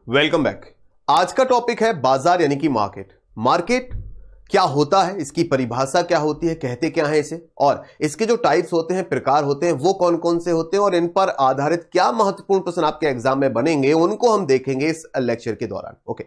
Welcome back. आज का topic है बाजार यानी कि मार्केट। मार्केट क्या होता है, इसकी परिभाषा क्या होती है, कहते क्या है इसे, और इसके जो टाइप्स होते हैं, प्रकार होते हैं, वो कौन कौन से होते हैं और इन पर आधारित क्या महत्वपूर्ण प्रश्न आपके एग्जाम में बनेंगे, उनको हम देखेंगे इस लेक्चर के दौरान। ओके,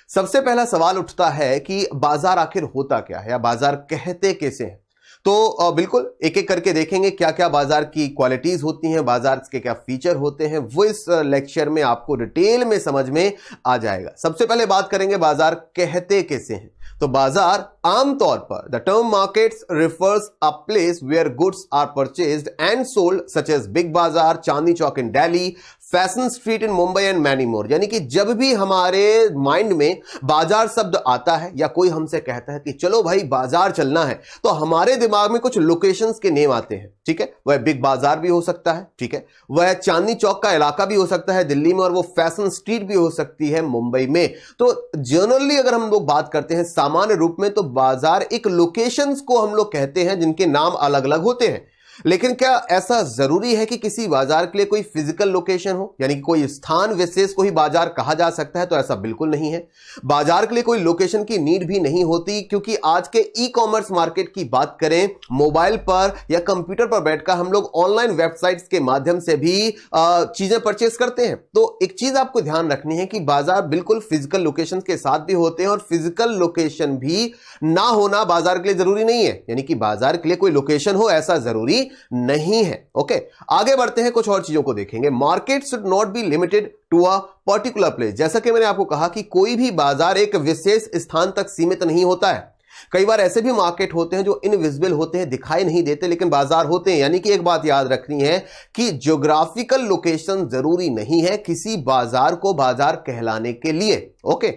सबसे पहला सवाल उठता है कि बाजार आखिर होता क्या है या बाजार कहते कैसे हैं। तो बिल्कुल एक एक करके देखेंगे क्या क्या बाजार की क्वालिटीज होती हैं, बाजार के क्या फीचर होते हैं, वो इस लेक्चर में आपको डिटेल में समझ में आ जाएगा। सबसे पहले बात करेंगे बाजार कहते कैसे हैं। तो बाजार आमतौर पर the term markets refers a place where goods are purchased and sold such as big bazaar, Chandni Chowk in Delhi, fashion street in Mumbai and many more. यानी कि जब भी हमारे माइंड में बाजार शब्द आता है या कोई हमसे कहता है कि चलो भाई बाजार चलना है, तो हमारे दिमाग में कुछ लोकेशंस के नेम आते हैं। ठीक है, वह बिग बाजार भी हो सकता है, ठीक है, वह चांदनी चौक का इलाका भी हो सकता है दिल्ली में, और वो फैशन स्ट्रीट भी हो सकती है मुंबई में। तो जनरली अगर हम लोग बात करते हैं सामान्य रूप में, तो बाजार एक लोकेशंस को हम लोग कहते हैं जिनके नाम अलग अलग होते हैं। लेकिन क्या ऐसा जरूरी है कि किसी बाजार के लिए कोई फिजिकल लोकेशन हो, यानी कि कोई स्थान विशेष को ही बाजार कहा जा सकता है? तो ऐसा बिल्कुल नहीं है। बाजार के लिए कोई लोकेशन की नीड भी नहीं होती, क्योंकि आज के ई कॉमर्स मार्केट की बात करें, मोबाइल पर या कंप्यूटर पर बैठकर हम लोग ऑनलाइन वेबसाइट्स के माध्यम से भी चीजें परचेस करते हैं। तो एक चीज आपको ध्यान रखनी है कि बाजार बिल्कुल फिजिकल लोकेशन के साथ भी होते हैं, और फिजिकल लोकेशन भी ना होना बाजार के लिए जरूरी नहीं है। यानी कि बाजार के लिए कोई लोकेशन हो ऐसा जरूरी नहीं है। ओके, आगे बढ़ते हैं, कुछ और चीजों को देखेंगे। Market should not be limited to a particular place. जैसा कि मैंने आपको कहा कि कोई भी बाजार एक विशेष स्थान तक सीमित नहीं होता है। कई बार ऐसे भी मार्केट होते हैं जो इनविजिबल होते हैं, दिखाई नहीं देते, लेकिन बाजार होते हैं। यानी कि एक बात याद रखनी है कि ज्योग्राफिकल लोकेशन जरूरी नहीं है किसी बाजार को बाजार कहलाने के लिए। Okay,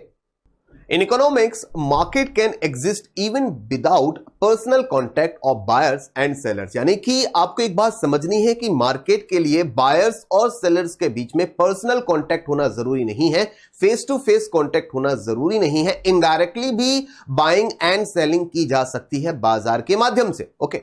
in economics, market can exist even without personal contact of buyers and sellers। यानी कि आपको एक बात समझनी है कि मार्केट के लिए बायर्स और सेलर्स के बीच में पर्सनल कांटेक्ट होना जरूरी नहीं है, फेस टू फेस कांटेक्ट होना जरूरी नहीं है। इनडायरेक्टली भी बाइंग एंड सेलिंग की जा सकती है बाजार के माध्यम से। ओके,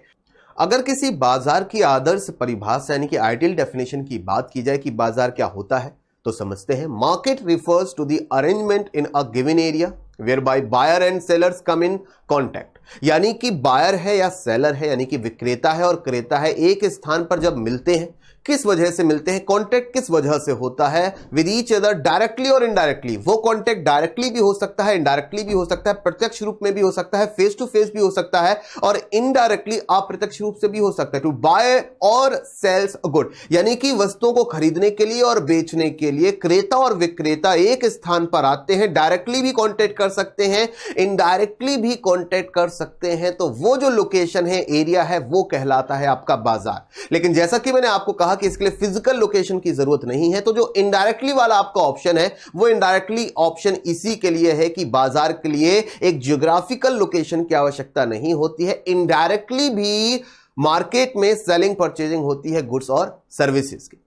अगर किसी बाजार की आदर्श परिभाषा यानी कि आइडियल डेफिनेशन की बात की जाए कि बाजार क्या होता है, तो समझते हैं। Market refers to the arrangement in a given area where buy buyer and sellers come in contact. यानी कि बायर है या सेलर है, यानी कि विक्रेता है और क्रेता है, एक स्थान पर जब मिलते हैं, किस वजह से मिलते हैं, कॉन्टैक्ट किस वजह से होता है विद ईच अदर, डायरेक्टली और इनडायरेक्टली। वो कॉन्टैक्ट डायरेक्टली भी हो सकता है, इनडायरेक्टली भी हो सकता है, प्रत्यक्ष रूप में भी हो सकता है, फेस टू फेस भी हो सकता है, और इनडायरेक्टली अप्रत्यक्ष रूप से भी हो सकता है। टू बाय और सेल्स गुड, यानी कि वस्तुओं को खरीदने के लिए और बेचने के लिए क्रेता और विक्रेता एक स्थान पर आते हैं, डायरेक्टली भी कॉन्टैक्ट कर सकते हैं, इनडायरेक्टली भी कॉन्टैक्ट कर सकते हैं। तो वो जो लोकेशन है, एरिया है, वो कहलाता है आपका बाजार। लेकिन जैसा कि मैंने आपको कहा कि इसके लिए फिजिकल लोकेशन की जरूरत नहीं है, तो जो इनडायरेक्टली वाला आपका ऑप्शन है, वो इनडायरेक्टली ऑप्शन इसी के लिए है कि बाजार के लिए एक ज्योग्राफिकल लोकेशन की आवश्यकता नहीं होती है। इनडायरेक्टली भी मार्केट में सेलिंग परचेजिंग होती है गुड्स और सर्विसेज की।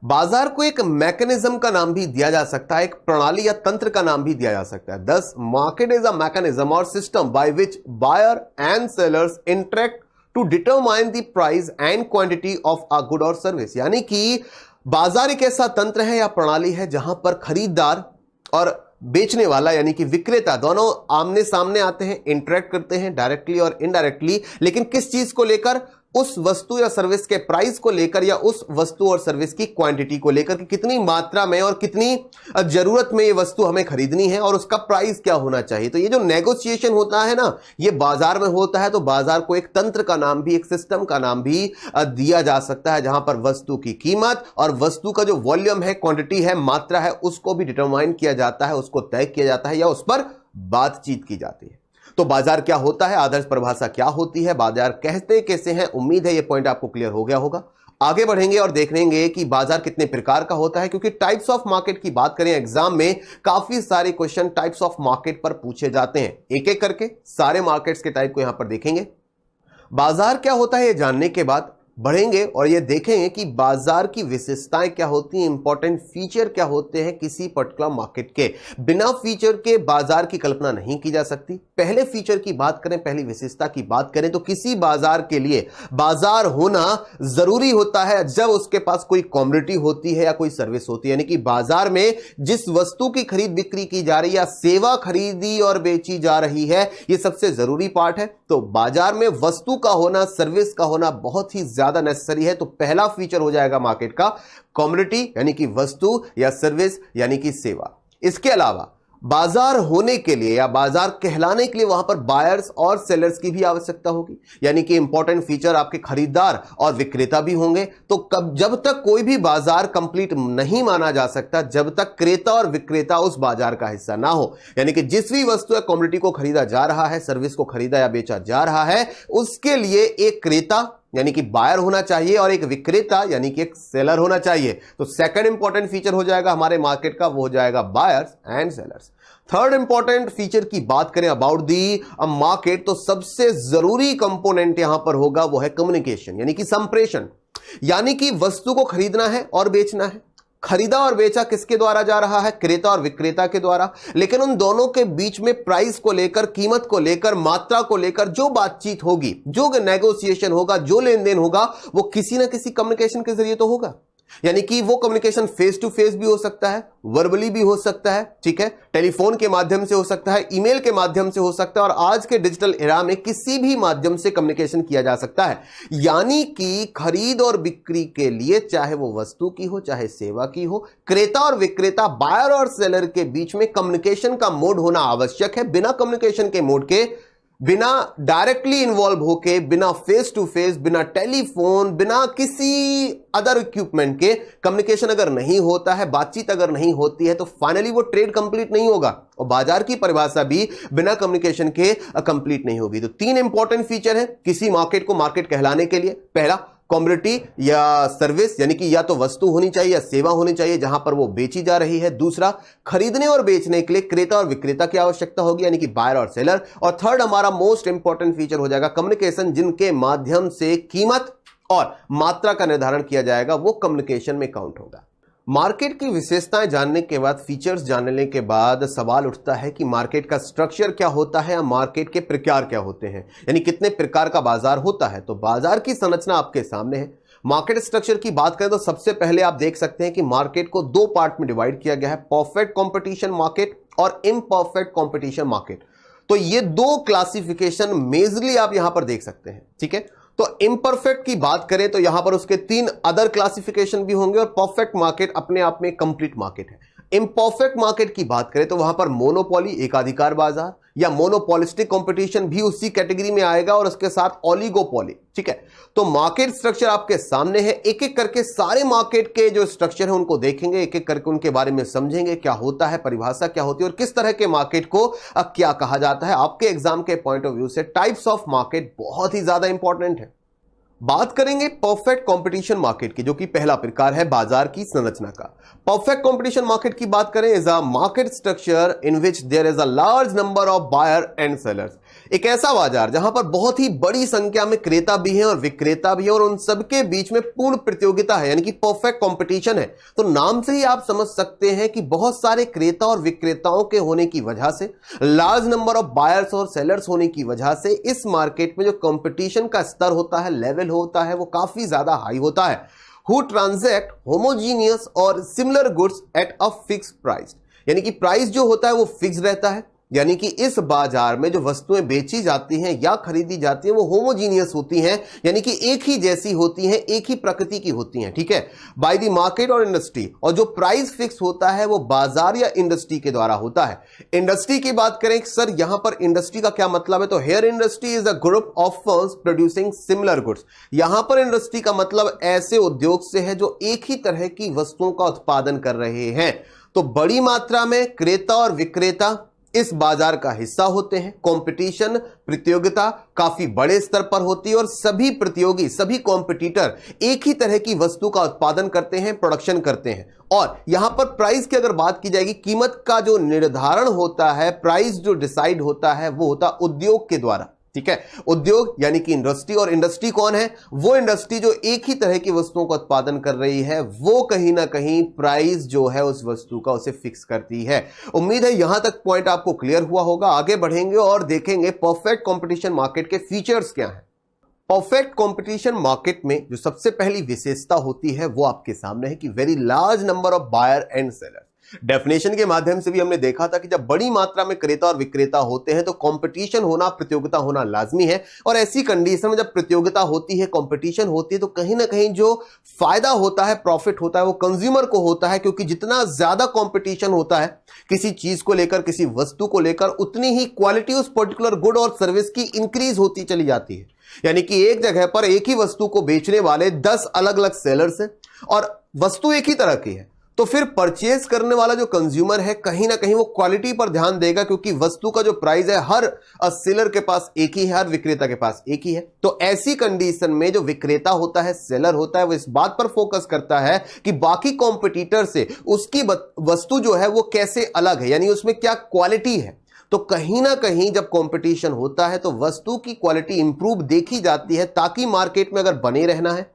बाजार को एक मैकेनिज्म का नाम भी दिया जा सकता है, एक प्रणाली या तंत्र का नाम भी दिया जा सकता है। Thus market is a mechanism or system by which buyer and sellers interact to determine the price and quantity of a good or service. यानी कि बाजार एक ऐसा तंत्र है या प्रणाली है जहां पर खरीदार और बेचने वाला यानी कि विक्रेता दोनों आमने सामने आते हैं, इंटरेक्ट करते हैं डायरेक्टली और इनडायरेक्टली। लेकिन किस चीज को लेकर? उस वस्तु या सर्विस के प्राइस को लेकर, या उस वस्तु और सर्विस की क्वांटिटी को लेकर कि कितनी मात्रा में और कितनी जरूरत में ये वस्तु हमें खरीदनी है और उसका प्राइस क्या होना चाहिए। तो ये जो नेगोशिएशन होता है ना, ये बाजार में होता है। तो बाजार को एक तंत्र का नाम भी, एक सिस्टम का नाम भी दिया जा सकता है, जहां पर वस्तु की कीमत और वस्तु का जो वॉल्यूम है, क्वांटिटी है, मात्रा है, उसको भी डिटरमाइन किया जाता है, उसको तय किया जाता है या उस पर बातचीत की जाती है। तो बाजार क्या होता है, आदर्श परिभाषा क्या होती है, बाजार कहते कैसे हैं, उम्मीद है यह पॉइंट आपको क्लियर हो गया होगा। आगे बढ़ेंगे और देखेंगे कि बाजार कितने प्रकार का होता है, क्योंकि टाइप्स ऑफ मार्केट की बात करें एग्जाम में काफी सारे क्वेश्चन टाइप्स ऑफ मार्केट पर पूछे जाते हैं। एक एक करके सारे मार्केट्स के टाइप को यहां पर देखेंगे। बाजार क्या होता है यह जानने के बाद बढ़ेंगे और ये देखेंगे कि बाजार की विशेषताएं क्या होती हैं, इंपॉर्टेंट फीचर क्या होते हैं किसी पर्टिकुलर मार्केट के। बिना फीचर के बाजार की कल्पना नहीं की जा सकती। पहले फीचर की बात करें, पहली विशेषता की बात करें तो किसी बाजार के लिए बाजार होना जरूरी होता है जब उसके पास कोई कमोडिटी होती है या कोई सर्विस होती है, यानी कि बाजार में जिस वस्तु की खरीद बिक्री की जा रही है या सेवा खरीदी और बेची जा रही है, यह सबसे जरूरी पार्ट है। तो बाजार में वस्तु का होना, सर्विस का होना बहुत ही ज्यादा नेसेसरी है। तो पहला फीचर हो जाएगा मार्केट का कमोडिटी यानी कि वस्तु या सर्विस यानी कि सेवा। इसके अलावा बाजार होने के लिए या बाजार कहलाने के लिए वहां पर बायर्स और सेलर्स की भी आवश्यकता होगी, यानी कि इंपॉर्टेंट फीचर आपके खरीदार और विक्रेता भी होंगे। तो जब तक कोई भी बाजार कंप्लीट नहीं माना जा सकता जब तक क्रेता और विक्रेता उस बाजार का हिस्सा ना हो, यानी कि जिस भी वस्तु या कमोडिटी को खरीदा जा रहा है, सर्विस को खरीदा या बेचा जा रहा है, उसके लिए एक क्रेता यानी कि बायर होना चाहिए और एक विक्रेता यानी कि एक सेलर होना चाहिए। तो सेकंड इंपॉर्टेंट फीचर हो जाएगा हमारे मार्केट का, वो हो जाएगा buyers and sellers. Third important feature की बात करें अबाउट दी मार्केट, तो सबसे जरूरी कंपोनेंट यहां पर होगा वो है कम्युनिकेशन यानी कि संप्रेषण। यानी कि वस्तु को खरीदना है और बेचना है, खरीदा और बेचा किसके द्वारा जा रहा है, क्रेता और विक्रेता के द्वारा। लेकिन उन दोनों के बीच में प्राइस को लेकर, कीमत को लेकर, मात्रा को लेकर जो बातचीत होगी, जो नेगोशिएशन होगा, जो लेन देन होगा, वो किसी ना किसी कम्युनिकेशन के जरिए तो होगा। यानी कि वो कम्युनिकेशन फेस टू फेस भी हो सकता है, वर्बली भी हो सकता है, ठीक है, टेलीफोन के माध्यम से हो सकता है, ईमेल के माध्यम से हो सकता है, और आज के डिजिटल एरा में किसी भी माध्यम से कम्युनिकेशन किया जा सकता है। यानी कि खरीद और बिक्री के लिए चाहे वो वस्तु की हो चाहे सेवा की हो, क्रेता और विक्रेता, बायर और सेलर के बीच में कम्युनिकेशन का मोड होना आवश्यक है। बिना कम्युनिकेशन के मोड के, बिना डायरेक्टली इन्वॉल्व होके, बिना फेस टू फेस, बिना टेलीफोन, बिना किसी अदर इक्विपमेंट के कम्युनिकेशन अगर नहीं होता है, बातचीत अगर नहीं होती है, तो फाइनली वो ट्रेड कंप्लीट नहीं होगा और बाजार की परिभाषा भी बिना कम्युनिकेशन के कंप्लीट नहीं होगी। तो तीन इंपॉर्टेंट फीचर है किसी मार्केट को मार्केट कहलाने के लिए। पहला, कमोडिटी या सर्विस यानी कि या तो वस्तु होनी चाहिए या सेवा होनी चाहिए जहां पर वो बेची जा रही है। दूसरा, खरीदने और बेचने के लिए क्रेता और विक्रेता की आवश्यकता होगी यानी कि बायर और सेलर। और थर्ड हमारा मोस्ट इंपॉर्टेंट फीचर हो जाएगा कम्युनिकेशन, जिनके माध्यम से कीमत और मात्रा का निर्धारण किया जाएगा, वो कम्युनिकेशन में काउंट होगा। मार्केट की विशेषताएं जानने के बाद, फीचर्स जानने के बाद सवाल उठता है कि मार्केट का स्ट्रक्चर क्या होता है या मार्केट के प्रकार क्या होते हैं, यानी कितने प्रकार का बाजार होता है। तो बाजार की संरचना आपके सामने है। मार्केट स्ट्रक्चर की बात करें तो सबसे पहले आप देख सकते हैं कि मार्केट को दो पार्ट में डिवाइड किया गया है, परफेक्ट कंपटीशन मार्केट और इम्परफेक्ट कंपटीशन मार्केट। तो ये दो क्लासिफिकेशन मेजरली आप यहां पर देख सकते हैं, ठीक है। तो इम्परफेक्ट की बात करें तो यहां पर उसके तीन अदर क्लासिफिकेशन भी होंगे और परफेक्ट मार्केट अपने आप में कंप्लीट मार्केट है। इम्परफेक्ट मार्केट की बात करें तो वहां पर मोनोपोली, एकाधिकार बाजार या मोनोपोलिस्टिक कंपटीशन भी उसी कैटेगरी में आएगा और उसके साथ ओलिगोपोली, ठीक है। तो मार्केट स्ट्रक्चर आपके सामने है। एक एक करके सारे मार्केट के जो स्ट्रक्चर है उनको देखेंगे, एक एक करके उनके बारे में समझेंगे, क्या होता है, परिभाषा क्या होती है और किस तरह के मार्केट को क्या कहा जाता है। आपके एग्जाम के पॉइंट ऑफ व्यू से टाइप्स ऑफ मार्केट बहुत ही ज्यादा इंपॉर्टेंट है। बात करेंगे परफेक्ट कंपटीशन मार्केट की, जो कि पहला प्रकार है बाजार की संरचना का। परफेक्ट कंपटीशन मार्केट की बात करें, is a market structure in which there is a large number of buyer and sellers. एक ऐसा बाजार जहां पर बहुत ही बड़ी संख्या में क्रेता भी हैं और विक्रेता भी हैं और उन सबके बीच में पूर्ण प्रतियोगिता है, यानी कि परफेक्ट कंपटीशन है। तो नाम से ही आप समझ सकते हैं कि बहुत सारे क्रेता और विक्रेताओं के होने की वजह से, लार्ज नंबर ऑफ बायर्स और सेलर्स होने की वजह से इस मार्केट में जो कंपटीशन का स्तर होता है, लेवल होता है, वो काफी ज्यादा हाई होता है। हु ट्रांजैक्ट होमोजीनियस और similar goods at a fix price, यानी कि प्राइस जो होता है वो फिक्स रहता है, यानी कि इस बाजार में जो वस्तुएं बेची जाती हैं या खरीदी जाती हैं वो होमोजीनियस होती हैं, यानी कि एक ही जैसी होती हैं, एक ही प्रकृति की होती हैं, ठीक है, बाय द मार्केट और इंडस्ट्री। और जो प्राइस फिक्स होता है वो बाजार या इंडस्ट्री के द्वारा होता है। इंडस्ट्री की बात करें सर, यहां पर इंडस्ट्री का क्या मतलब है, तो here industry is a group of firms producing similar goods. यहां पर इंडस्ट्री का मतलब ऐसे उद्योग से है जो एक ही तरह की वस्तुओं का उत्पादन कर रहे हैं। तो बड़ी मात्रा में क्रेता और विक्रेता इस बाजार का हिस्सा होते हैं। कंपटीशन, प्रतियोगिता काफी बड़े स्तर पर होती है और सभी प्रतियोगी, सभी कॉम्पिटिटर एक ही तरह की वस्तु का उत्पादन करते हैं, प्रोडक्शन करते हैं। और यहां पर प्राइस की अगर बात की जाएगी, कीमत का जो निर्धारण होता है, प्राइस जो डिसाइड होता है वो होता उद्योग के द्वारा, ठीक है। उद्योग यानी कि इंडस्ट्री, और इंडस्ट्री कौन है? वो इंडस्ट्री जो एक ही तरह की वस्तुओं का उत्पादन कर रही है, वो कहीं ना कहीं प्राइस जो है उस वस्तु का उसे फिक्स करती है। उम्मीद है यहां तक पॉइंट आपको क्लियर हुआ होगा। आगे बढ़ेंगे और देखेंगे परफेक्ट कंपटीशन मार्केट के फीचर्स क्या हैं। परफेक्ट कंपटीशन मार्केट में जो सबसे पहली विशेषता होती है वो आपके सामने है कि very large number of buyer and seller. Definition के माध्यम से भी हमने देखा था कि जब बड़ी मात्रा में क्रेता और विक्रेता होते हैं तो कंपटीशन होना, प्रतियोगिता होना लाजमी है। और ऐसी कंडीशन में जब प्रतियोगिता होती है, कंपटीशन होती है, तो कहीं ना कहीं जो फायदा होता है, प्रॉफिट होता है, वो कंज्यूमर को होता है, क्योंकि जितना ज्यादा कंपटीशन होता है किसी चीज को लेकर, किसी वस्तु को लेकर, उतनी ही क्वालिटी उस पर्टिकुलर गुड और सर्विस की इंक्रीज होती चली जाती है। यानी कि एक जगह पर एक ही वस्तु को बेचने वाले 10 अलग अलग सेलर्स हैं और वस्तु एक ही तरह की है, तो फिर परचेज करने वाला जो कंज्यूमर है कहीं ना कहीं वो क्वालिटी पर ध्यान देगा, क्योंकि वस्तु का जो प्राइस है हर सेलर के पास एक ही है, हर विक्रेता के पास एक ही है। तो ऐसी कंडीशन में जो विक्रेता होता है, सेलर होता है, वो इस बात पर फोकस करता है कि बाकी कॉम्पिटिटर से उसकी वस्तु जो है वो कैसे अलग है, यानी उसमें क्या क्वालिटी है। तो कहीं ना कहीं जब कंपटीशन होता है तो वस्तु की क्वालिटी इंप्रूव देखी जाती है, ताकि मार्केट में अगर बने रहना है,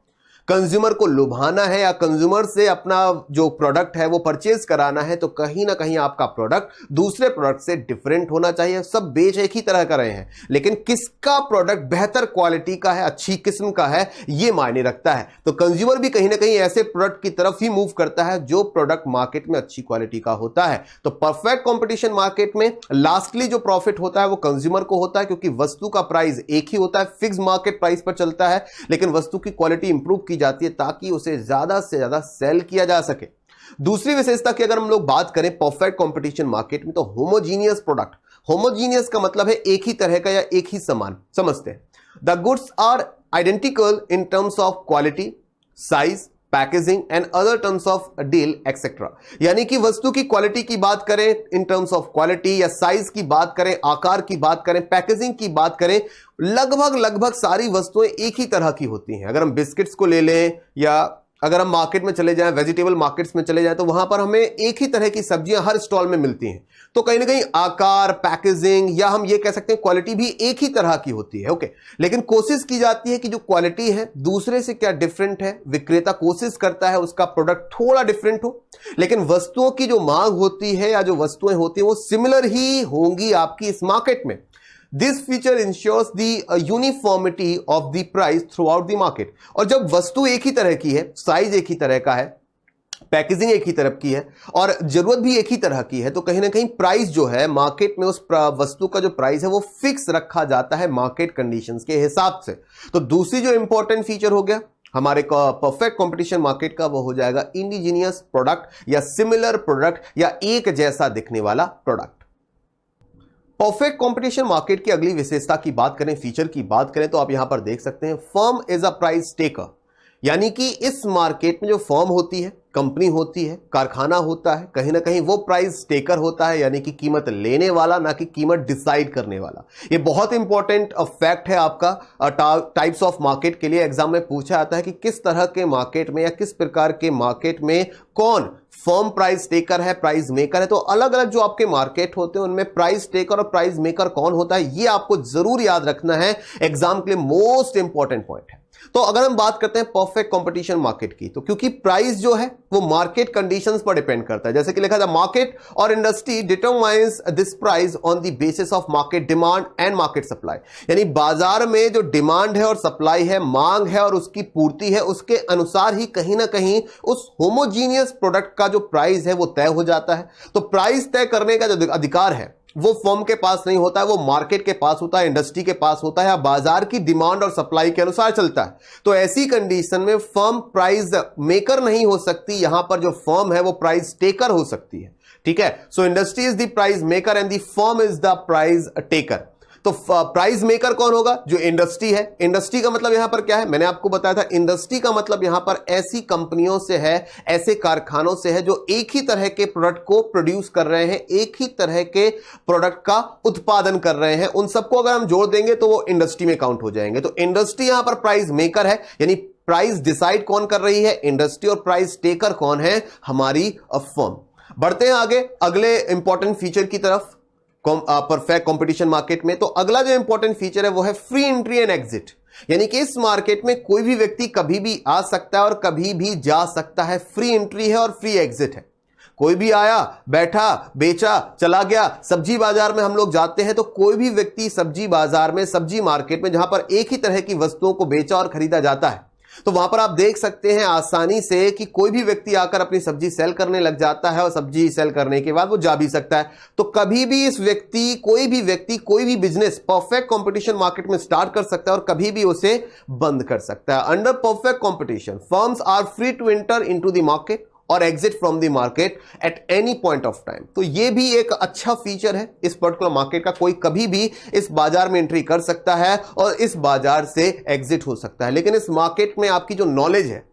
कंज्यूमर को लुभाना है या कंज्यूमर से अपना जो प्रोडक्ट है वो परचेज कराना है, तो कहीं ना कहीं आपका प्रोडक्ट दूसरे प्रोडक्ट से डिफरेंट होना चाहिए। सब बेच एक ही तरह का रहे हैं, लेकिन किसका प्रोडक्ट बेहतर क्वालिटी का है, अच्छी किस्म का है, ये मायने रखता है। तो कंज्यूमर भी कहीं ना कहीं ऐसे प्रोडक्ट की तरफ ही मूव करता है जो प्रोडक्ट मार्केट में अच्छी क्वालिटी का होता है। तो परफेक्ट कॉम्पिटिशन मार्केट में लास्टली जो प्रॉफिट होता है वो कंज्यूमर को होता है, क्योंकि वस्तु का प्राइस एक ही होता है, फिक्स मार्केट प्राइस पर चलता है, लेकिन वस्तु की क्वालिटी इंप्रूव की जाती है ताकि उसे ज्यादा से ज्यादा सेल किया जा सके। दूसरी विशेषता की अगर हम लोग बात करें परफेक्ट कंपटीशन मार्केट में, तो होमोजीनियस प्रोडक्ट। होमोजीनियस का मतलब है एक ही तरह का या एक ही समान, समझते हैं। The goods are identical in terms of quality, size, packaging and other terms of deal etcetera. यानी कि वस्तु की क्वालिटी की बात करें इन टर्म्स ऑफ क्वालिटी, या साइज की बात करें, आकार की बात करें, पैकेजिंग की बात करें, लगभग सारी वस्तुएं एक ही तरह की होती हैं। अगर हम बिस्किट्स को ले लें या अगर हम मार्केट में चले जाएं, वेजिटेबल मार्केट्स में चले जाएं, तो वहां पर हमें एक ही तरह की सब्जियां हर स्टॉल में मिलती हैं। तो कहीं ना कहीं आकार, पैकेजिंग, या हम ये कह सकते हैं क्वालिटी भी एक ही तरह की होती है। ओके, लेकिन कोशिश की जाती है कि जो क्वालिटी है दूसरे से क्या डिफरेंट है, विक्रेता कोशिश करता है उसका प्रोडक्ट थोड़ा डिफरेंट हो, लेकिन वस्तुओं की जो मांग होती है या जो वस्तुएं होती हैं वो सिमिलर ही होंगी आपकी इस मार्केट में। This feature ensures the uniformity of the price throughout the market। और जब वस्तु एक ही तरह की है, साइज एक ही तरह का है, पैकेजिंग एक ही तरह की है और जरूरत भी एक ही तरह की है, तो कहीं ना कहीं प्राइस जो है मार्केट में उस वस्तु का जो प्राइस है वो फिक्स रखा जाता है मार्केट कंडीशंस के हिसाब से। तो दूसरी जो इंपॉर्टेंट फीचर हो गया हमारे परफेक्ट कंपटीशन मार्केट का, वो हो जाएगा इंडिजीनियस प्रोडक्ट या सिमिलर प्रोडक्ट या एक जैसा दिखने वाला प्रोडक्ट। परफेक्ट कंपटीशन मार्केट की अगली विशेषता की बात करें, फीचर की बात करें, तो आप यहां पर देख सकते हैं firm is a price taker. यानी कि इस मार्केट में जो फर्म होती है, कंपनी होती है, कारखाना होता है, कहीं ना कहीं वो प्राइस टेकर होता है, यानी कि कीमत लेने वाला, ना कि कीमत डिसाइड करने वाला। ये बहुत इंपॉर्टेंट फैक्ट है आपका टाइप्स ऑफ मार्केट के लिए। एग्जाम में पूछा जाता है कि किस तरह के मार्केट में या किस प्रकार के मार्केट में कौन फर्म प्राइस टेकर है, प्राइस मेकर है। तो अलग अलग जो आपके मार्केट होते हैं उनमें प्राइस टेकर और प्राइस मेकर कौन होता है, ये आपको जरूर याद रखना है, एग्जाम के लिए मोस्ट इंपॉर्टेंट पॉइंट है। तो अगर हम बात करते हैं परफेक्ट कंपटीशन मार्केट की, तो क्योंकि प्राइस जो है वो मार्केट कंडीशंस पर डिपेंड करता है, जैसे कि लिखा था मार्केट और industry determines this price on the basis of market demand and market supply. यानी बाजार में जो डिमांड है और सप्लाई है, मांग है और उसकी पूर्ति है, उसके अनुसार ही कहीं ना कहीं उस होमोजीनियस प्रोडक्ट का जो प्राइस है वो तय हो जाता है। तो प्राइस तय करने का जो अधिकार है वो फर्म के पास नहीं होता है, वो मार्केट के पास होता है, इंडस्ट्री के पास होता है, या बाजार की डिमांड और सप्लाई के अनुसार चलता है। तो ऐसी कंडीशन में फर्म प्राइस मेकर नहीं हो सकती, यहां पर जो फर्म है वो प्राइस टेकर हो सकती है। ठीक है, so industry is the price maker and the firm is the price taker. तो प्राइस मेकर कौन होगा? जो इंडस्ट्री है। इंडस्ट्री का मतलब यहां पर क्या है, मैंने आपको बताया था, इंडस्ट्री का मतलब यहां पर ऐसी कंपनियों से है, ऐसे कारखानों से है जो एक ही तरह के प्रोडक्ट को प्रोड्यूस कर रहे हैं, एक ही तरह के प्रोडक्ट का उत्पादन कर रहे हैं। उन सबको अगर हम जोड़ देंगे तो वो इंडस्ट्री में काउंट हो जाएंगे। तो इंडस्ट्री यहां पर प्राइस मेकर है, यानी प्राइस डिसाइड कौन कर रही है? इंडस्ट्री। और प्राइस टेकर कौन है? हमारी फर्म। बढ़ते हैं आगे अगले इंपॉर्टेंट फीचर की तरफ। परफेक्ट कंपटीशन मार्केट में। तो अगला जो इंपॉर्टेंट फीचर है वो है फ्री एंट्री एंड एग्जिट, यानी कि इस मार्केट में कोई भी व्यक्ति कभी भी आ सकता है और कभी भी जा सकता है। फ्री एंट्री है और फ्री एग्जिट है। कोई भी आया, बैठा, बेचा, चला गया। सब्जी बाजार में हम लोग जाते हैं तो कोई भी व्यक्ति सब्जी बाजार में, सब्जी मार्केट में, जहां पर एक ही तरह की वस्तुओं को बेचा और खरीदा जाता है, तो वहां पर आप देख सकते हैं आसानी से कि कोई भी व्यक्ति आकर अपनी सब्जी सेल करने लग जाता है और सब्जी सेल करने के बाद वो जा भी सकता है। तो कभी भी इस व्यक्ति कोई भी बिजनेस परफेक्ट कंपटीशन मार्केट में स्टार्ट कर सकता है और कभी भी उसे बंद कर सकता है। Under perfect competition firms are free to enter into the market और exit from the market at any point of time. तो यह भी एक अच्छा फीचर है इस पर्टिकुलर मार्केट का। कोई कभी भी इस बाजार में एंट्री कर सकता है और इस बाजार से एग्जिट हो सकता है। लेकिन इस मार्केट में आपकी जो नॉलेज है,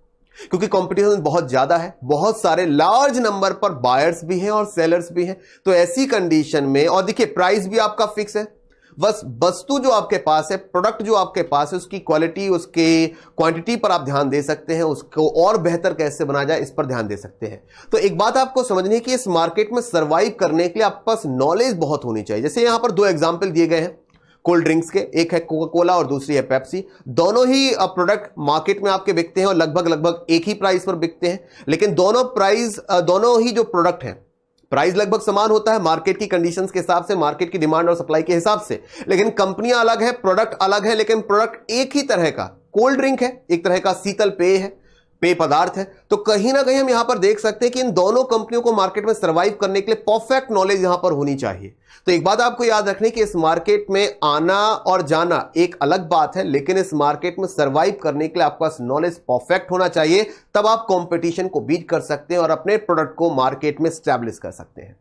क्योंकि कंपटीशन बहुत ज्यादा है, बहुत सारे लार्ज नंबर पर बायर्स भी हैं और सेलर्स भी हैं, तो ऐसी कंडीशन में, और देखिए प्राइस भी आपका फिक्स है, बस वस्तु जो आपके पास है, प्रोडक्ट जो आपके पास है, उसकी क्वालिटी, उसके क्वांटिटी पर आप ध्यान दे सकते हैं, उसको और बेहतर कैसे बनाया जाए इस पर ध्यान दे सकते हैं। तो एक बात आपको समझनी है कि इस मार्केट में सर्वाइव करने के लिए आपके पास नॉलेज बहुत होनी चाहिए। जैसे यहां पर दो एग्जांपल दिए गए हैं कोल्ड ड्रिंक्स के, एक है कोका कोला और दूसरी है पेप्सी। दोनों ही प्रोडक्ट मार्केट में आपके बिकते हैं और लगभग एक ही प्राइस पर बिकते हैं, लेकिन दोनों ही जो प्रोडक्ट हैं प्राइस लगभग समान होता है मार्केट की कंडीशंस के हिसाब से, मार्केट की डिमांड और सप्लाई के हिसाब से, लेकिन कंपनियां अलग है, प्रोडक्ट अलग है, लेकिन प्रोडक्ट एक ही तरह का कोल्ड ड्रिंक है, एक तरह का शीतल पेय है, पेय पदार्थ है। तो कहीं ना कहीं हम यहां पर देख सकते हैं कि इन दोनों कंपनियों को मार्केट में सर्वाइव करने के लिए परफेक्ट नॉलेज यहां पर होनी चाहिए। तो एक बात आपको याद रखनी कि इस मार्केट में आना और जाना एक अलग बात है, लेकिन इस मार्केट में सर्वाइव करने के लिए आपके पास नॉलेज परफेक्ट होना चाहिए, तब आप कंपटीशन को बीट कर सकते हैं और अपने प्रोडक्ट को मार्केट में स्टैब्लिश कर सकते हैं।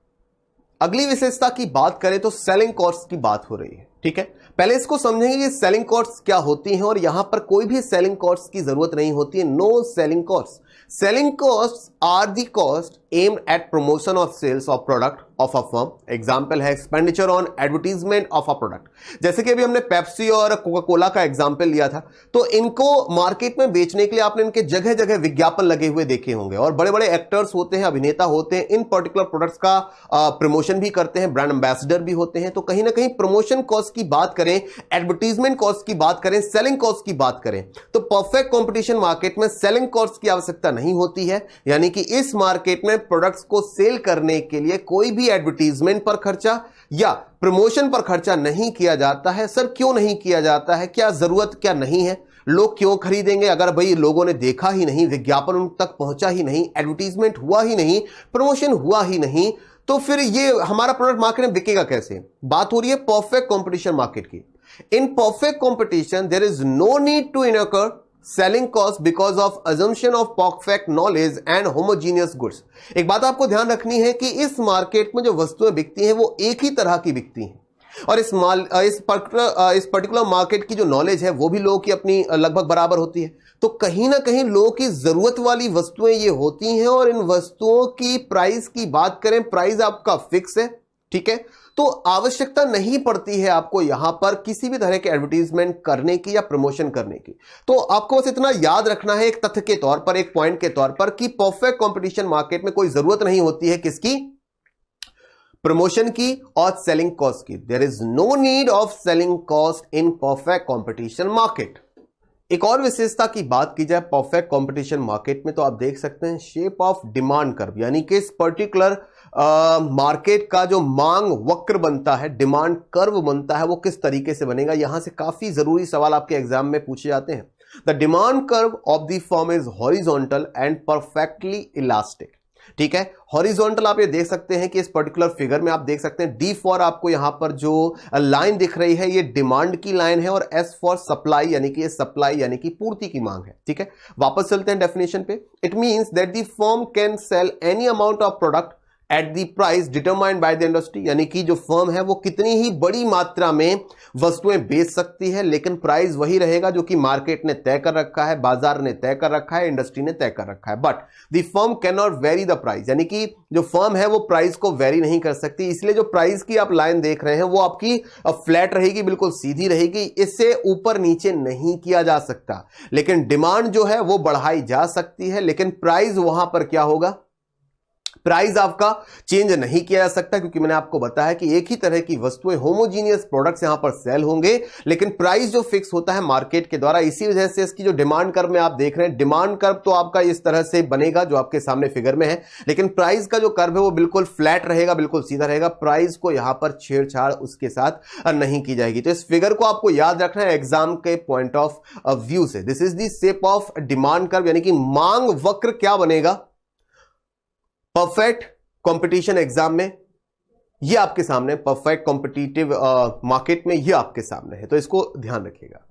अगली विशेषता की बात करें तो सेलिंग कॉस्ट की बात हो रही है, ठीक है। पहले इसको समझेंगे कि सेलिंग कॉस्ट क्या होती हैं, और यहां पर कोई भी सेलिंग कॉस्ट की जरूरत नहीं होती है। No selling cost. Selling cost are the cost aimed at promotion of sales of product of a firm. Example है expenditure on advertisement of a product. जैसे कि अभी हमने पेप्सी और कोका कोला का एग्जांपल लिया था, तो इनको मार्केट में बेचने के लिए आपने इनके जगह जगह विज्ञापन लगे हुए देखे होंगे, और बड़े बड़े एक्टर्स होते हैं, अभिनेता होते हैं, इन पर्टिकुलर प्रोडक्ट्स का प्रमोशन भी करते हैं, ब्रांड एम्बेसडर भी होते हैं। तो कहीं ना कहीं प्रमोशन कॉस्ट की बात करें, एडवर्टीजमेंट कॉस्ट की बात करें, सेलिंग कॉस्ट की बात करें, तो परफेक्ट कंपटीशन मार्केट में सेलिंग कॉस्ट की आवश्यकता नहीं होती है। यानी कि इस मार्केट में प्रोडक्ट्स को सेल करने के लिए कोई भी एडवर्टीजमेंट पर खर्चा या प्रमोशन पर खर्चा नहीं किया जाता है। सर क्यों नहीं किया जाता है, क्या जरूरत क्या नहीं है, लोग क्यों खरीदेंगे अगर भाई लोगों ने देखा ही नहीं, विज्ञापन उन तक पहुंचा ही नहीं, एडवर्टीजमेंट हुआ ही नहीं, प्रमोशन हुआ ही नहीं, तो फिर ये हमारा प्रोडक्ट मार्केट में बिकेगा कैसे। बात हो रही है परफेक्ट कंपटीशन मार्केट की। In perfect competition there is no need to incur selling cost because of assumption of perfect knowledge and homogeneous goods. एक बात आपको ध्यान रखनी है कि इस मार्केट में जो वस्तुएं बिकती हैं वो एक ही तरह की बिकती हैं, और इस पर्टिकुलर मार्केट की जो नॉलेज है वो भी लोगों की अपनी लगभग बराबर होती है। तो कहीं ना कहीं लोगों की जरूरत वाली वस्तुएं ये होती हैं, और इन वस्तुओं की प्राइस की बात करें, प्राइस आपका फिक्स है, ठीक है। तो आवश्यकता नहीं पड़ती है आपको यहां पर किसी भी तरह के एडवर्टीजमेंट करने की या प्रमोशन करने की। तो आपको बस इतना याद रखना है एक तथ्य के तौर पर, एक पॉइंट के तौर पर, कि परफेक्ट कंपटीशन मार्केट में कोई जरूरत नहीं होती है किसकी, प्रमोशन की और सेलिंग कॉस्ट की। There is no need of selling cost in perfect competition market. एक और विशेषता की बात की जाए परफेक्ट कंपटीशन मार्केट में, तो आप देख सकते हैं शेप ऑफ डिमांड कर्व, यानी कि इस पर्टिकुलर मार्केट का जो मांग वक्र बनता है, डिमांड कर्व बनता है, वो किस तरीके से बनेगा। यहां से काफी जरूरी सवाल आपके एग्जाम में पूछे जाते हैं। The demand curve of the firm is horizontal and perfectly elastic, ठीक है। हॉरिजॉन्टल आप ये देख सकते हैं कि इस पर्टिकुलर फिगर में आप देख सकते हैं D फॉर आपको यहां पर जो लाइन दिख रही है ये डिमांड की लाइन है, और S फॉर सप्लाई, यानी कि ये सप्लाई यानी कि पूर्ति की मांग है, ठीक है। वापस चलते हैं डेफिनेशन पे। It means that the firm can sell any amount of product at the price determined by the industry, यानी कि जो फर्म है वो कितनी ही बड़ी मात्रा में वस्तुएं बेच सकती है, लेकिन प्राइस वही रहेगा जो कि मार्केट ने तय कर रखा है, बाजार ने तय कर रखा है, इंडस्ट्री ने तय कर रखा है। But the firm can not very the price, यानी कि जो फर्म है वो प्राइस को वेरी नहीं कर सकती। इसलिए जो प्राइस की आप लाइन देख रहे हैं वो आपकी फ्लैट रहेगी, बिल्कुल सीधी रहेगी, इससे ऊपर नीचे नहीं किया जा सकता। लेकिन डिमांड जो है वो बढ़ाई जा सकती है, लेकिन प्राइस वहां पर क्या होगा, प्राइस आपका चेंज नहीं किया जा सकता, क्योंकि मैंने आपको बताया कि एक ही तरह की वस्तुएं, होमोजीनियस प्रोडक्ट्स यहां पर सेल होंगे, लेकिन प्राइस जो फिक्स होता है मार्केट के द्वारा। इसी वजह से इसकी जो डिमांड कर्व में आप देख रहे हैं, डिमांड कर्व तो आपका इस तरह से बनेगा जो आपके सामने फिगर में है, लेकिन प्राइस का जो कर्व है वो बिल्कुल फ्लैट रहेगा, बिल्कुल सीधा रहेगा। प्राइस को यहां पर छेड़छाड़ उसके साथ नहीं की जाएगी। तो इस फिगर को आपको याद रखना है एग्जाम के पॉइंट ऑफ व्यू से। This is the shape of demand curve, यानी कि मांग वक्र क्या बनेगा परफेक्ट कंपटीशन एग्जाम में, ये आपके सामने परफेक्ट कॉम्पिटिटिव मार्केट में ये आपके सामने है, तो इसको ध्यान रखिएगा।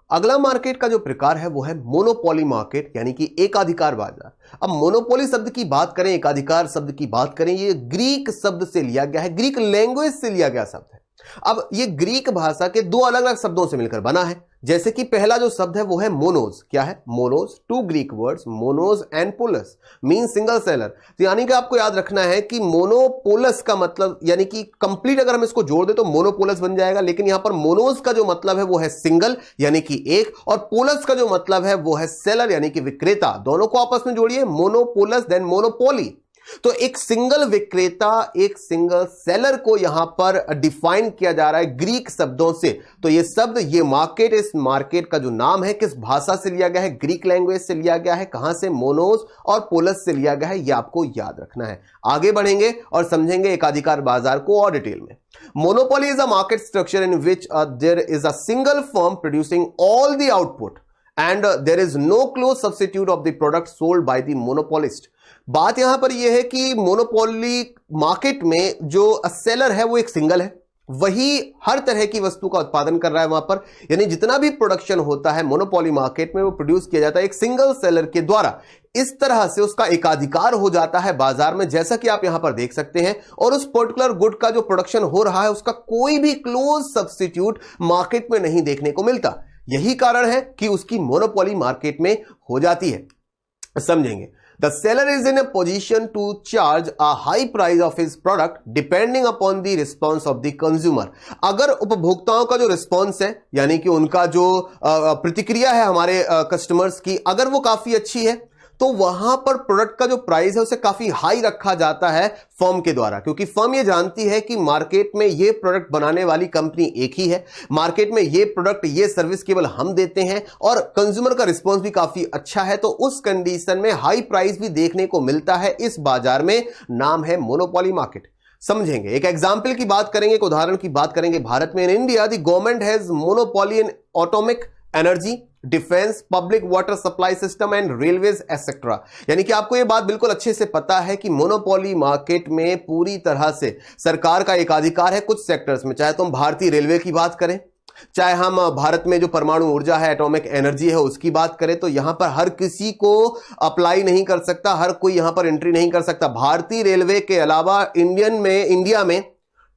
अगला मार्केट का जो प्रकार है वो है मोनोपोली मार्केट, यानी कि एकाधिकार बाजार। अब मोनोपोली शब्द की बात करें, एकाधिकार शब्द की बात करें, ये ग्रीक शब्द से लिया गया है, ग्रीक लैंग्वेज से लिया गया शब्द है। अब ये ग्रीक भाषा के दो अलग अलग शब्दों से मिलकर बना है। जैसे कि पहला जो शब्द है वो है मोनोज। क्या है? Monos. Two Greek words monos and polus mean single seller. तो यानी कि आपको याद रखना है कि मोनोपोलस का मतलब, यानी कि कंप्लीट अगर हम इसको जोड़ दे तो मोनोपोलस बन जाएगा, लेकिन यहां पर मोनोज का जो मतलब है वो है सिंगल यानी कि एक, और पोलस का जो मतलब है वो है सेलर यानी कि विक्रेता। दोनों को आपस में जोड़िए, मोनोपोलस देन मोनोपोली। तो एक सिंगल विक्रेता, एक सिंगल सेलर को यहां पर डिफाइन किया जा रहा है ग्रीक शब्दों से। तो ये शब्द, ये मार्केट, इस मार्केट का जो नाम है किस भाषा से लिया गया है? ग्रीक लैंग्वेज से लिया गया है। कहां से? मोनोज और पोलस से लिया गया है, यह आपको याद रखना है। आगे बढ़ेंगे और समझेंगे एकाधिकार बाजार को और डिटेल में। Monopoly is a market structure in which there is a single firm producing all the output and there is no close substitute of the product sold by the monopolist। बात यहां पर यह है कि मोनोपोली मार्केट में जो seller है वो एक सिंगल है, वही हर तरह की वस्तु का उत्पादन कर रहा है वहां पर, यानी जितना भी प्रोडक्शन होता है मोनोपोली मार्केट में वो प्रोड्यूस किया जाता है एक सिंगल सेलर के द्वारा। इस तरह से उसका एकाधिकार हो जाता है बाजार में, जैसा कि आप यहां पर देख सकते हैं। और उस पर्टिकुलर गुड का जो प्रोडक्शन हो रहा है उसका कोई भी क्लोज सब्स्टिट्यूट मार्केट में नहीं देखने को मिलता। यही कारण है कि उसकी मोनोपोली मार्केट में हो जाती है। समझेंगे। The seller is in a position to charge a high price of his product depending upon the response of the consumer. अगर उपभोक्ताओं का जो रिस्पॉन्स है, यानी कि उनका जो प्रतिक्रिया है हमारे कस्टमर्स की, अगर वो काफी अच्छी है तो वहां पर प्रोडक्ट का जो प्राइस है उसे काफी हाई रखा जाता है फर्म के द्वारा, क्योंकि फर्म ये जानती है कि मार्केट में ये प्रोडक्ट बनाने वाली कंपनी एक ही है, मार्केट में ये प्रोडक्ट, ये सर्विस केवल हम देते हैं और कंज्यूमर का रिस्पांस भी काफी अच्छा है। तो उस कंडीशन में हाई प्राइस भी देखने को मिलता है इस बाजार में, नाम है मोनोपोली मार्केट। समझेंगे। एक एग्जाम्पल की बात करेंगे, एक उदाहरण की बात करेंगे। भारत में in India the government has monopoly in atomic energy, defence, public water supply system and railways etcetera. यानी कि आपको यह बात बिल्कुल अच्छे से पता है कि मोनोपोली मार्केट में पूरी तरह से सरकार का एकाधिकार है कुछ सेक्टर्स में, चाहे तो हम भारतीय रेलवे की बात करें, चाहे हम भारत में जो परमाणु ऊर्जा है, एटॉमिक एनर्जी है, उसकी बात करें, तो यहां पर हर किसी को अप्लाई नहीं कर सकता, हर कोई यहां पर एंट्री नहीं कर सकता। भारतीय रेलवे के अलावा इंडिया में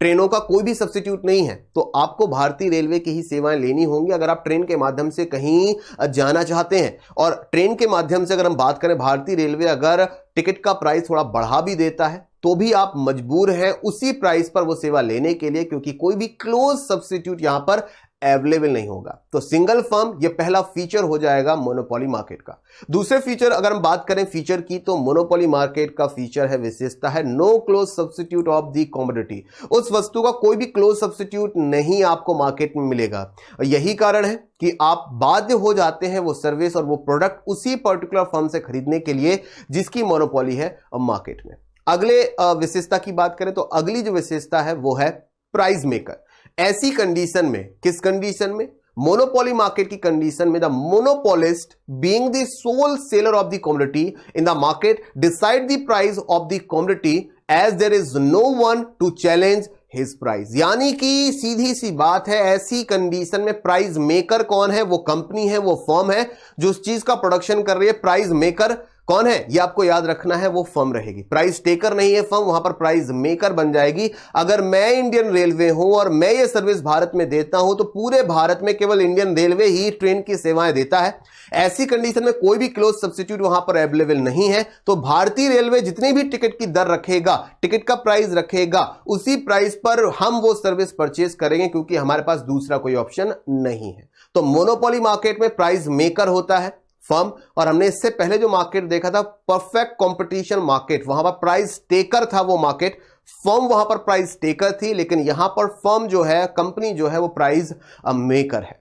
ट्रेनों का कोई भी सब्स्टिट्यूट नहीं है, तो आपको भारतीय रेलवे की ही सेवाएं लेनी होंगी अगर आप ट्रेन के माध्यम से कहीं जाना चाहते हैं। और ट्रेन के माध्यम से अगर हम बात करें, भारतीय रेलवे अगर टिकट का प्राइस थोड़ा बढ़ा भी देता है तो भी आप मजबूर हैं उसी प्राइस पर वो सेवा लेने के लिए, क्योंकि कोई भी क्लोज सब्स्टिट्यूट यहां पर अवेलेबल नहीं होगा। तो सिंगल फर्म ये पहला फीचर हो जाएगा मोनोपोली मार्केट का। दूसरे फीचर अगर हम बात करें फीचर की, तो मोनोपोली मार्केट का फीचर है, विशेषता है no close substitute of the commodity. उस वस्तु का कोई भी क्लोज सब्स्टिट्यूट नहीं आपको मार्केट में मिलेगा। यही कारण है कि आप बाध्य हो जाते हैं वो सर्विस और वो प्रोडक्ट उसी पर्टिकुलर फर्म से खरीदने के लिए जिसकी मोनोपोली है मार्केट में। अगले विशेषता की बात करें तो अगली जो विशेषता है वो है प्राइस मेकर। ऐसी कंडीशन में, किस कंडीशन में? मोनोपोली मार्केट की कंडीशन में the monopolist being the sole seller of the commodity in the market decide the price of the commodity as there is no one to challenge his price. यानी कि सीधी सी बात है, ऐसी condition में price maker कौन है? वो कंपनी है, वो फर्म है जो उस चीज का प्रोडक्शन कर रही है। प्राइस मेकर कौन है ये आपको याद रखना है, वो फर्म रहेगी। प्राइस टेकर नहीं है फर्म, वहां पर प्राइस मेकर बन जाएगी। अगर मैं इंडियन रेलवे हूं और मैं ये सर्विस भारत में देता हूं तो पूरे भारत में केवल इंडियन रेलवे ही ट्रेन की सेवाएं देता है। ऐसी कंडीशन में कोई भी क्लोज सब्स्टिट्यूट वहां पर अवेलेबल नहीं है, तो भारतीय रेलवे जितनी भी टिकट की दर रखेगा, टिकट का प्राइस रखेगा, उसी प्राइस पर हम वो सर्विस परचेज करेंगे, क्योंकि हमारे पास दूसरा कोई ऑप्शन नहीं है। तो मोनोपोली मार्केट में प्राइस मेकर होता है, फर्म, और हमने इससे पहले जो मार्केट देखा था परफेक्ट कंपटीशन मार्केट, वहां पर प्राइस टेकर था वो मार्केट, फर्म वहां पर प्राइस टेकर थी, लेकिन यहां पर फर्म जो है, कंपनी जो है वो प्राइस मेकर है।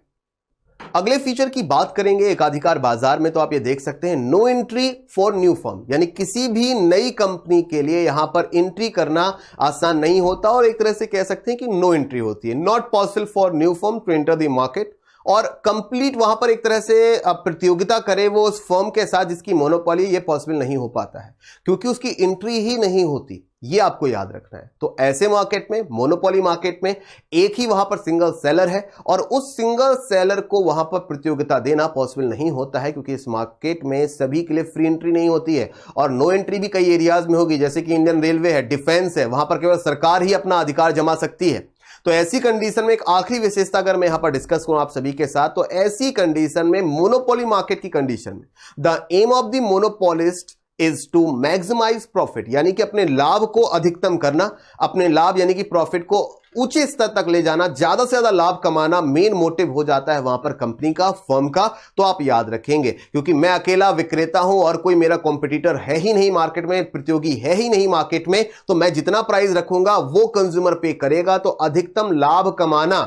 अगले फीचर की बात करेंगे एकाधिकार बाजार में, तो आप ये देख सकते हैं no entry for new firm, यानी किसी भी नई कंपनी के लिए यहां पर एंट्री करना आसान नहीं होता, और एक तरह से कह सकते हैं कि नो एंट्री होती है, not possible for new firm to enter the market, और कंप्लीट वहां पर एक तरह से प्रतियोगिता करे वो उस फर्म के साथ जिसकी मोनोपोली, ये पॉसिबल नहीं हो पाता है क्योंकि उसकी एंट्री ही नहीं होती, ये आपको याद रखना है। तो ऐसे मार्केट में, मोनोपोली मार्केट में, एक ही वहां पर सिंगल सेलर है और उस सिंगल सेलर को वहां पर प्रतियोगिता देना पॉसिबल नहीं होता है क्योंकि इस मार्केट में सभी के लिए फ्री एंट्री नहीं होती है, और नो एंट्री भी कई एरियाज में होगी, जैसे कि इंडियन रेलवे है, डिफेंस है, वहां पर केवल सरकार ही अपना अधिकार जमा सकती है। तो ऐसी कंडीशन में एक आखिरी विशेषता अगर मैं यहां पर डिस्कस करूं आप सभी के साथ, तो ऐसी कंडीशन में, मोनोपोली मार्केट की कंडीशन में, the aim of the monopolist is to maximise profit, यानी कि अपने लाभ को अधिकतम करना, अपने लाभ यानी कि प्रॉफिट को ऊंचे स्तर तक ले जाना, ज्यादा से ज्यादा लाभ कमाना मेन मोटिव हो जाता है वहां पर कंपनी का, फर्म का। तो आप याद रखेंगे क्योंकि मैं अकेला विक्रेता हूं और कोई मेरा कॉम्पिटिटर है ही नहीं मार्केट में, प्रतियोगी है ही नहीं मार्केट में, तो मैं जितना प्राइस रखूंगा वो कंज्यूमर पे करेगा। तो अधिकतम लाभ कमाना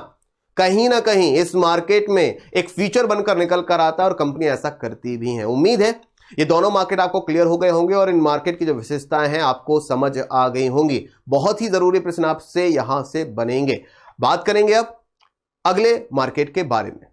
कहीं ना कहीं इस मार्केट में एक फीचर बनकर निकल कर आता है और कंपनी ऐसा करती भी है। उम्मीद है ये दोनों मार्केट आपको क्लियर हो गए होंगे और इन मार्केट की जो विशेषताएं हैं आपको समझ आ गई होंगी। बहुत ही जरूरी प्रश्न आपसे यहां से बनेंगे। बात करेंगे अब अगले मार्केट के बारे में।